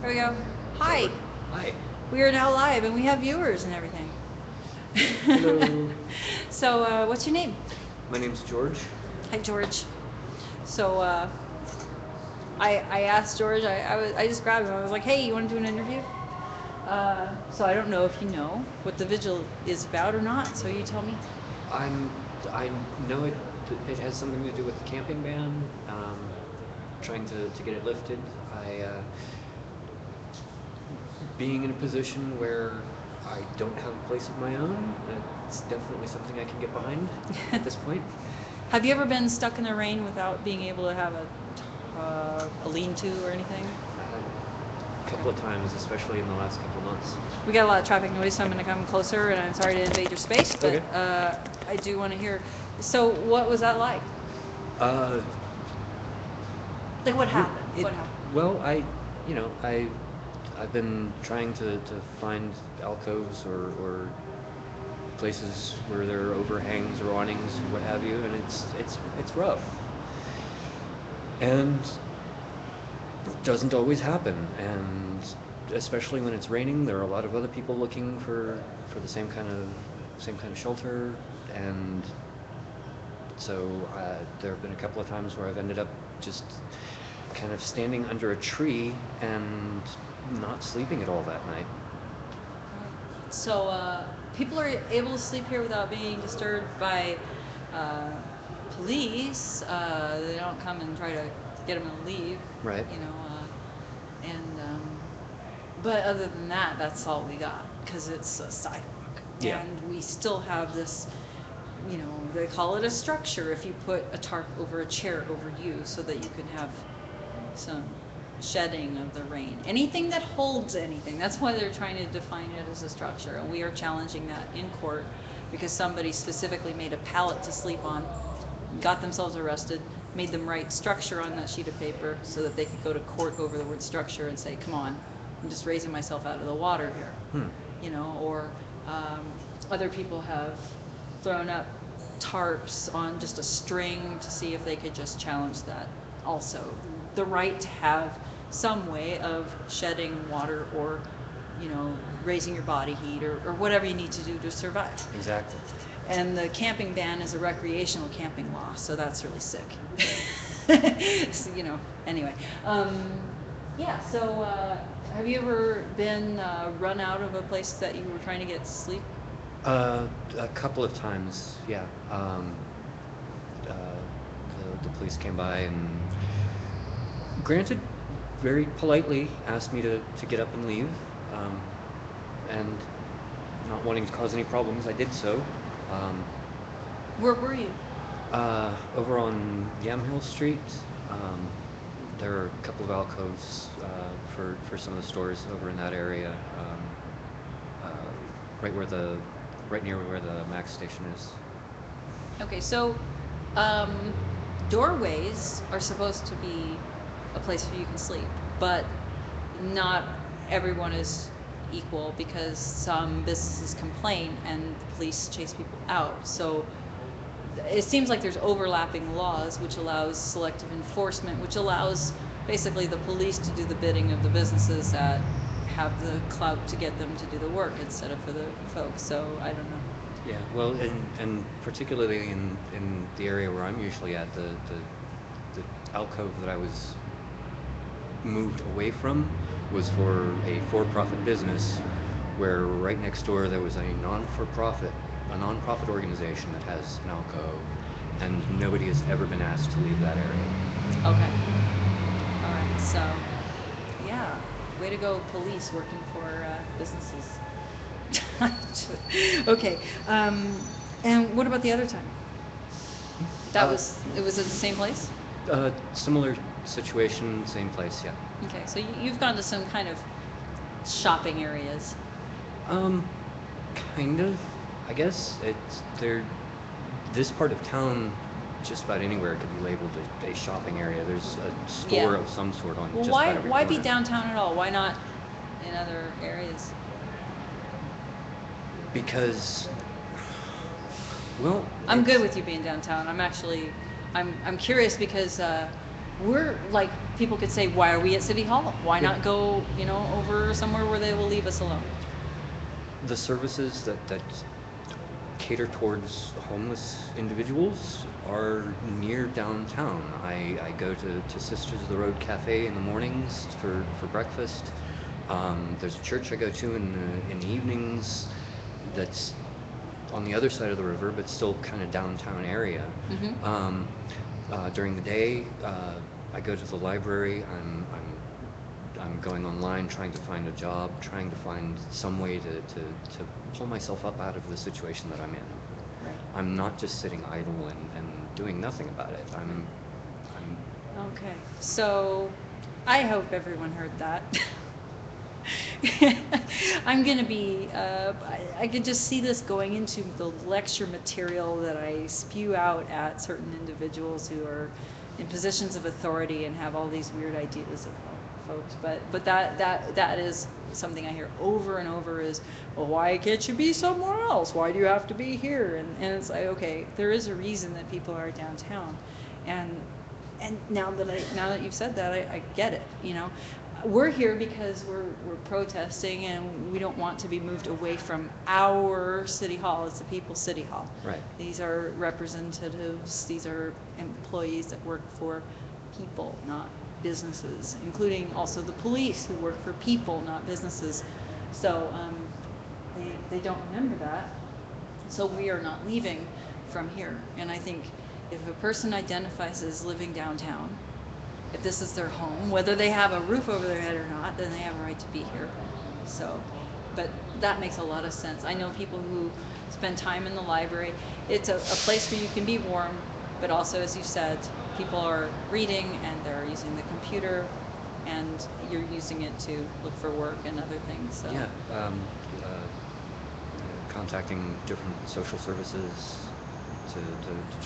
There we go. Hi. Hi. We are now live and we have viewers and everything. Hello. So, what's your name? My name's George. Hi, George. So, I asked George, I just grabbed him. I was like, hey, you want to do an interview? So I don't know if you know what the vigil is about or not, so you tell me. I'm. I know it has something to do with the camping ban. Trying to get it lifted. Being in a position where I don't have a place of my own, it's definitely something I can get behind at this point. Have you ever been stuck in the rain without being able to have a lean-to or anything? A couple of times, especially in the last couple of months. We got a lot of traffic noise, so I'm going to come closer, and I'm sorry to invade your space, but Okay. I do want to hear. So, what was that like? Uh, Like, what Re- happened? It, What happened? well, I've been trying to find alcoves or places where there are overhangs or awnings, what have you, and it's rough. And it doesn't always happen. And especially when it's raining, there are a lot of other people looking for the same kind of shelter. And so there have been a couple of times where I've ended up just kind of standing under a tree and not sleeping at all that night. So, people are able to sleep here without being disturbed by uh, police. They don't come and try to get them to leave, Right. you know. And but other than that, that's all we got because it's a sidewalk, Yeah. and we still have this. They call it a structure if you put a tarp over a chair over you, so that you can have some shedding of the rain. Anything that holds anything. That's why they're trying to define it as a structure. And we are challenging that in court because somebody specifically made a pallet to sleep on, got themselves arrested, made them write structure on that sheet of paper so that they could go to court over the word structure and say, come on, I'm just raising myself out of the water here. Hmm. Or um, other people have thrown up tarps on just a string to see if they could just challenge that also. The right to have some way of shedding water or, raising your body heat or whatever you need to do to survive. Exactly. And the camping ban is a recreational camping law, so that's really sick. So, anyway. Yeah, so have you ever been run out of a place that you were trying to get sleep? A couple of times, yeah. Uh, the police came by and, granted, very politely asked me to get up and leave. Um, and not wanting to cause any problems, I did so. Um, Where were you? Over on Yamhill Street, um, there are a couple of alcoves for some of the stores over in that area, uh, right where the right near where the Max station is. Okay, so um, doorways are supposed to be a place where you can sleep, but not everyone is equal because some businesses complain and the police chase people out. So it seems like there's overlapping laws, which allows selective enforcement, which allows basically the police to do the bidding of the businesses that have the clout to get them to do the work instead of for the folks. So I don't know. Yeah, well, and particularly in the area where I'm usually at, the alcove that I was moved away from was for a for-profit business, where right next door there was a non-profit organization that has an alcove, and nobody has ever been asked to leave that area. Okay. All right. So, yeah, way to go, police working for businesses. Okay. And what about the other time? Uh, It was at the same place? Similar situation, same place, yeah. Okay. So you've gone to some kind of shopping areas. Um, Kind of, I guess. It's there. This part of town, just about anywhere could be labeled a shopping area. There's a Yeah. store of some sort on Well, just about every why be corner. downtown at all? Why not in other areas? Because, well, I'm good it's with you being downtown. I'm actually, I'm curious because we're like, people could say, why are we at City Hall? Why Yeah. not go, over somewhere where they will leave us alone? The services that cater towards homeless individuals are near downtown. I go to Sisters of the Road Cafe in the mornings for breakfast. There's a church I go to in the evenings that's on the other side of the river, but still kind of downtown area. Mm-hmm. Um, during the day, I go to the library. I'm going online trying to find a job, trying to find some way to pull myself up out of the situation that I'm in. Right. I'm not just sitting idle and doing nothing about it. I'm Okay, so I hope everyone heard that. I'm gonna be, I could just see this going into the lecture material that I spew out at certain individuals who are in positions of authority and have all these weird ideas of folks. But that is something I hear over and over is, well, why can't you be somewhere else? Why do you have to be here? And it's like, okay, there is a reason that people are downtown. And now that you've said that, I get it. We're here because we're protesting and we don't want to be moved away from our city hall. It's the people's city hall. right. These are representatives. These are employees that work for people, not businesses, including also the police who work for people, not businesses. So they don't remember that. So we are not leaving from here. And I think if a person identifies as living downtown, if this is their home, whether they have a roof over their head or not, then they have a right to be here. So, but that makes a lot of sense. I know people who spend time in the library. It's a place where you can be warm, but also, as you said, people are reading and they're using the computer, and you're using it to look for work and other things. So. Yeah. Contacting different social services to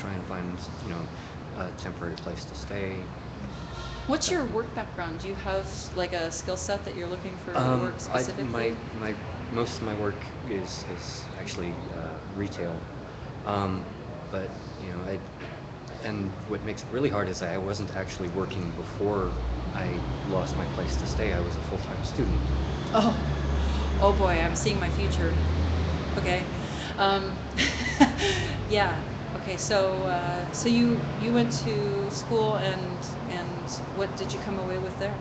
try and find, a temporary place to stay. What's your work background? Do you have like a skill set that you're looking for to work specifically? My most of my work is actually retail, um, but I and what makes it really hard is I wasn't actually working before I lost my place to stay. I was a full-time student. Oh, oh boy, I'm seeing my future. Okay. Um, yeah. Okay. So you went to school and what did you come away with there?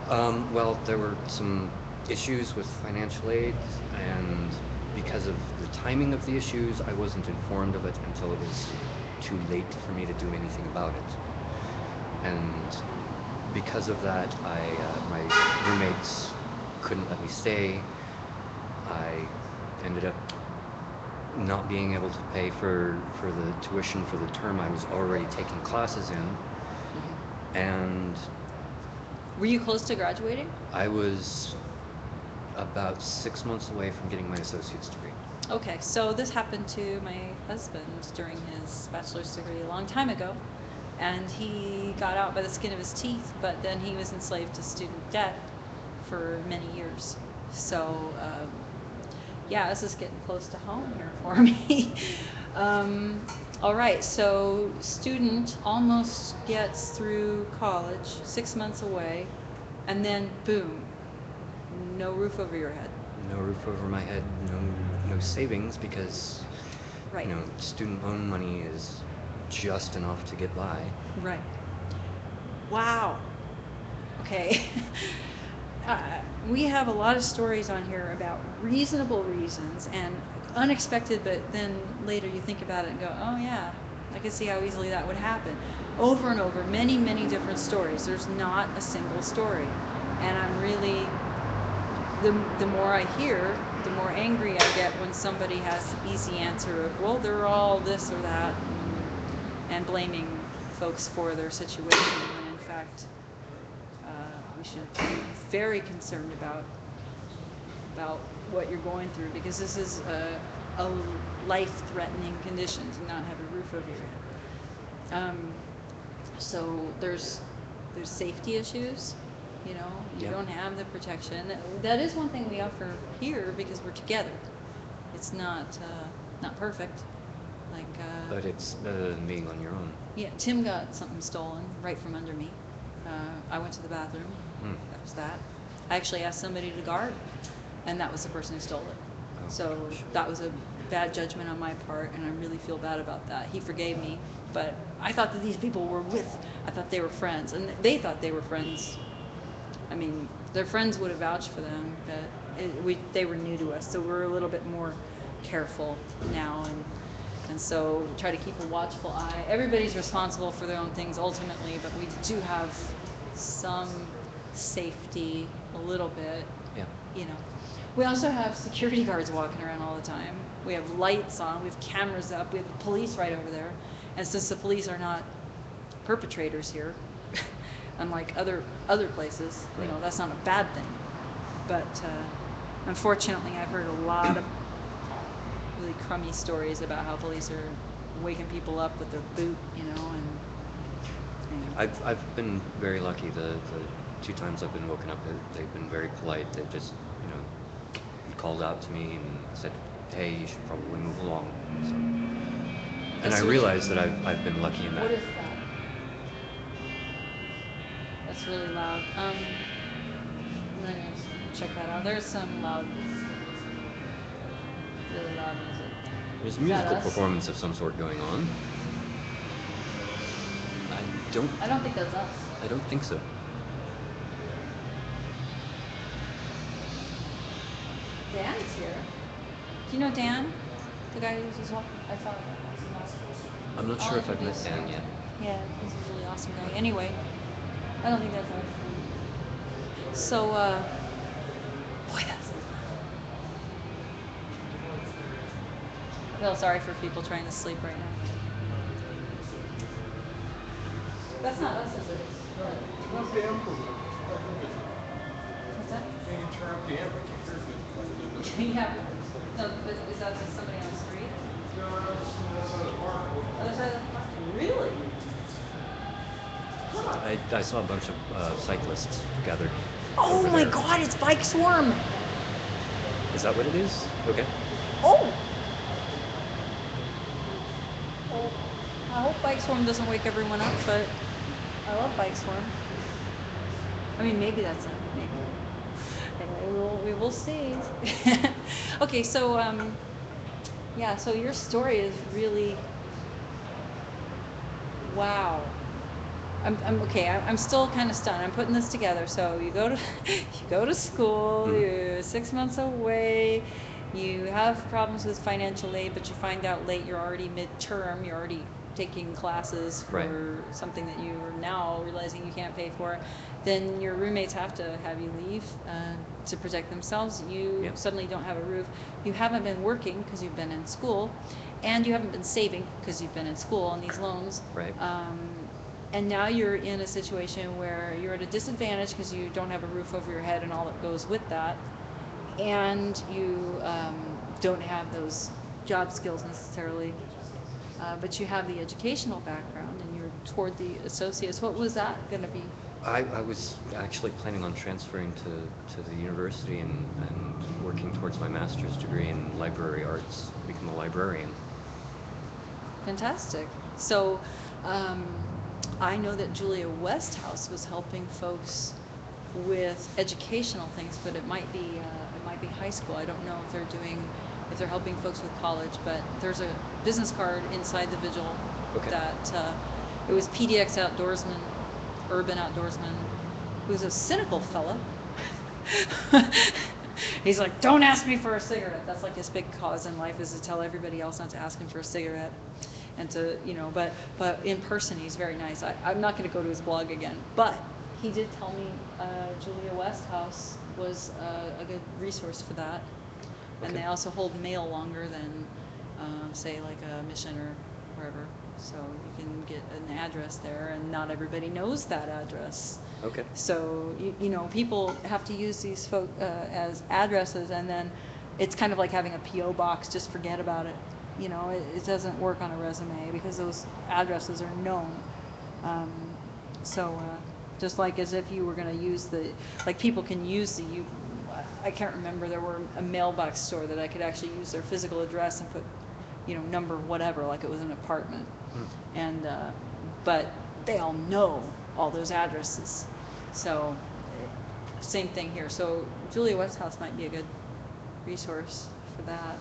Well, there were some issues with financial aid, and because of the timing of the issues, I wasn't informed of it until it was too late for me to do anything about it. And because of that, my roommates couldn't let me stay. I ended up not being able to pay for the tuition for the term I was already taking classes in, and Were you close to graduating? I was about 6 months away from getting my associate's degree. Okay, so this happened to my husband during his bachelor's degree a long time ago, and he got out by the skin of his teeth, but then he was enslaved to student debt for many years. So, yeah, this is getting close to home here for me. All right, so student almost gets through college, 6 months away, and then boom, no roof over your head. No roof over my head, no savings because Right. student loan money is just enough to get by. Right. Wow. Okay. uh, we have a lot of stories on here about reasonable reasons and unexpected, but then later you think about it and go, oh yeah, I can see how easily that would happen. Over and over, many, many different stories. There's not a single story. And I'm really, the more I hear, the more angry I get when somebody has the easy answer of, well, they're all this or that, and blaming folks for their situation when in fact we should be very concerned about what you're going through, because this is a life-threatening condition to not have a roof over your head. So there's safety issues. You Yep. don't have the protection. That is one thing we offer here because we're together. It's not perfect. Like But it's better than being on your own. yeah, Tim got something stolen right from under me. I went to the bathroom. Hmm. That was that. I actually asked somebody to guard, and that was the person who stole it. Oh, So gosh. that was a bad judgment on my part, and I really feel bad about that. He forgave me, but I thought that these people were I thought they were friends, and they thought they were friends. I mean, their friends would have vouched for them, but they were new to us, so we're a little bit more careful now, and so try to keep a watchful eye. Everybody's responsible for their own things ultimately, but we do have some safety a little bit, Yeah. you know. We also have security guards walking around all the time. We have lights on, we have cameras up, we have the police right over there. And since the police are not perpetrators here, unlike other places, you know, Right. that's not a bad thing. But unfortunately, I've heard a lot of really crummy stories about how police are waking people up with their boot, you know, and I've been very lucky. The two times I've been woken up, they've been very polite. They've just, you know, called out to me and said, "Hey, you should probably move along." So, and I That's realize that I've been lucky in that. What is that? That's really loud. I'm gonna check that out. There's some really loud music. There's a Is that musical us? performance of some sort going on. I don't. I don't think that's us. I don't think so. Dan is here. Do you know Dan? The guy who's just walking? I thought. I'm not sure if I've met Dan yet. Yeah, he's a really awesome guy. Anyway, I don't think that's us. So, boy, that's. I feel sorry for people trying to sleep right now. That's not us, is it? Not the emperor. What's that? Can you turn up the amp? Yeah. No, but is that just somebody on the street? Other side of the park? Really? I saw a bunch of cyclists gathered Oh over my there. God, it's Bike Swarm. Is that what it is? Okay. Oh. Oh. I hope Bike Swarm doesn't wake everyone up, but I love Bike Swarm. I mean, maybe that's it. Maybe. Anyway, we will see. Okay, so yeah, so your story is really wow. I'm okay. I'm still kind of stunned. I'm putting this together. So you go to you go to school. Mhm. You're 6 months away. You have problems with financial aid, but you find out late you're already midterm. You're already taking classes Right. for something that you are now realizing you can't pay for. Then your roommates have to have you leave to protect themselves. You Yep. suddenly don't have a roof. You haven't been working because you've been in school, and you haven't been saving because you've been in school on these loans. Right. And now you're in a situation where you're at a disadvantage because you don't have a roof over your head and all that goes with that, and you don't have those job skills necessarily, but you have the educational background and you're toward the associates. What was that going to be? I was actually planning on transferring to the university and working towards my master's degree in library arts, become a librarian. Fantastic. So I know that Julia Westhouse was helping folks with educational things, but it might be high school. I don't know if they're helping folks with college, but there's a business card inside the vigil Okay. that it was PDX outdoorsman, urban outdoorsman, who's a cynical fella. He's like, don't ask me for a cigarette. That's like his big cause in life, is to tell everybody else not to ask him for a cigarette. And to, you know, but in person he's very nice. I'm not going to go to his blog again, but he did tell me Julia Westhouse was a good resource for that. And Okay. they also hold mail longer than, say, like a Mission or wherever. So you can get an address there, and not everybody knows that address. Okay. So you know, people have to use these as addresses, and then it's kind of like having a PO box. Just forget about it. You know, it doesn't work on a resume because those addresses are known. Um, so just like as if you were going to use like people can use I can't remember, there were a mailbox store that I could actually use their physical address and put, you know, number whatever, like it was an apartment. Hmm. And but they all know all those addresses. So, same thing here. So Julia Westhouse might be a good resource for that.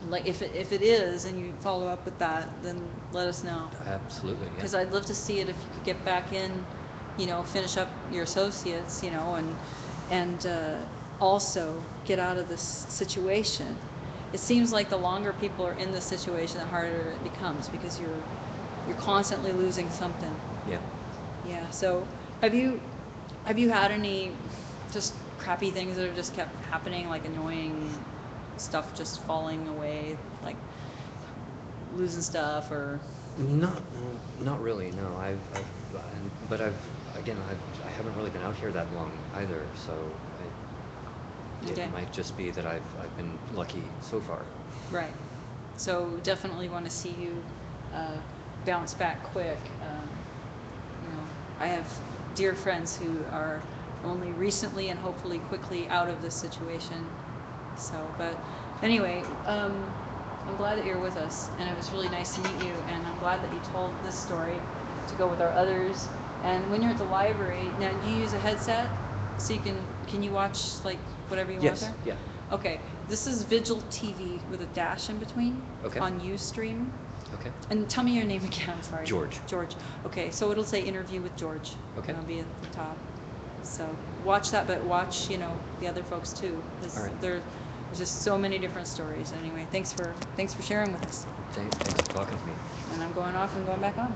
Like if it is and you follow up with that, then let us know. Absolutely, yeah. Because I'd love to see it if you could get back in, finish up your associates, and also get out of this situation. It seems like the longer people are in this situation, the harder it becomes because you're constantly losing something. Yeah. Yeah. So have you had any just crappy things that have just kept happening, like annoying stuff just falling away, like losing stuff or? Not really. No, but I haven't really been out here that long either. So Okay. it might just be that I've been lucky so far. Right. So definitely want to see you bounce back quick. I have dear friends who are only recently and hopefully quickly out of this situation. So, but anyway, I'm glad that you're with us, and it was really nice to meet you, and I'm glad that you told this story to go with our others. And when you're at the library, now do you use a headset so can you watch like whatever you Yes. want Yeah. there? Okay, this is Vigil TV with a dash in between. Okay. On Ustream. Okay. And tell me your name again. I'm sorry. George. George. Okay, so it'll say interview with George. Okay. It'll be at the top. So watch that, but watch the other folks too. All right. There's just so many different stories. Anyway, thanks for sharing with us. Thanks for talking to me. And I'm going off and going back on.